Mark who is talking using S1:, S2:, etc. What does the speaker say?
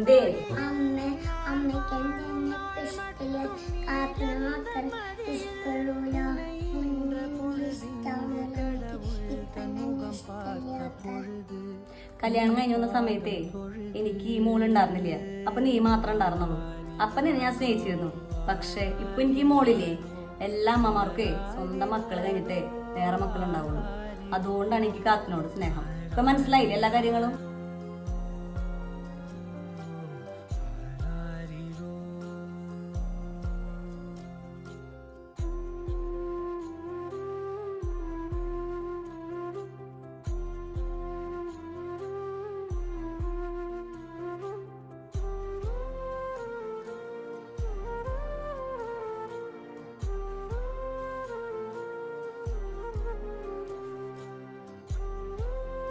S1: എന്തേ?
S2: അമ്മയ്ക്ക് എന്തെന്നെ ഇഷ്ടമില്ല, കാപ്പിന് മാത്രം ഇഷ്ടമുള്ള
S1: കല്യാണം കഴിഞ്ഞു വന്ന സമയത്തേ എനിക്ക് ഈ മോളുണ്ടായിരുന്നില്ല. അപ്പൊ നീ മാത്രം ഉണ്ടായിരുന്നുള്ളൂ. അപ്പൊ നിന്നെ ഞാൻ സ്നേഹിച്ചിരുന്നു. പക്ഷെ ഇപ്പൊ എനിക്ക് ഈ മോളില്ലേ. എല്ലാ അമ്മമാർക്കേ സ്വന്തം മക്കള് കഴിഞ്ഞിട്ടേ വേറെ മക്കളുണ്ടാവുള്ളൂ. അതുകൊണ്ടാണ് എനിക്ക് കാത്തിനോട് സ്നേഹം. ഇപ്പൊ മനസ്സിലായില്ലേ എല്ലാ കാര്യങ്ങളും?